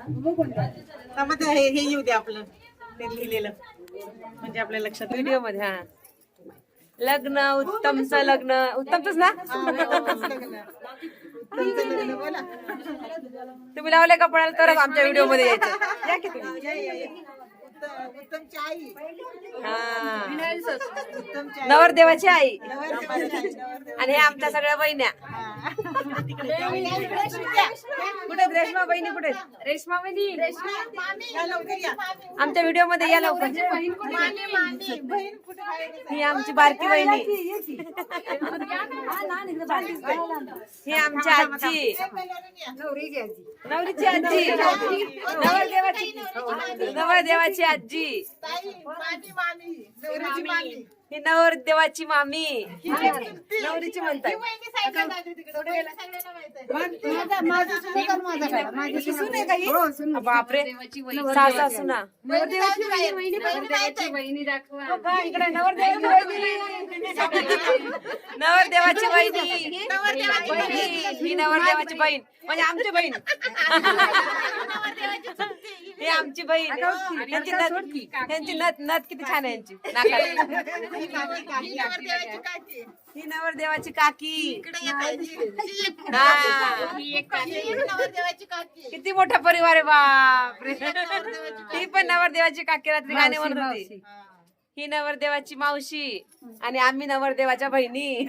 हे येऊ दे आपलं ते लिहिलेलं म्हणजे आपल्या लक्षात. व्हिडिओ मध्ये हा लग्न उत्तमचं लग्न उत्तमच ना. तुम्ही लावले कपड्याला तरच आमच्या व्हिडिओ मध्ये यायचं. या की तुम्ही. उत्तमची आई. हा नवरदेवाची आई आणि हे आमच्या सगळ्या बहिण्या. कुठे रेश्मा बहिणी कुठे. रेश्मा बहिणी आमच्या व्हिडिओ मध्ये या लवकर. ही आमची बारकी बहिणी. ही आमची आजी नवरीची आजी नवरदेवाची आजी. ही नवरदेवाची मामी नवरीची म्हणतात. बापरे सासा सुना इकडे नवरदेवाची बहिणी ही नवरदेवाची बहीण म्हणजे आमची बहीण. ही आमची बहीण. त्यांची नथ किती छान आहे यांची नाकाला. ही नवरदेवाची काकी. किती मोठा परिवार आहे बापरे. ही पण नवरदेवाची काकी रात्री गाणे म्हणत होती. ही नवरदेवाची मावशी आणि आम्ही नवरदेवाच्या बहिणी.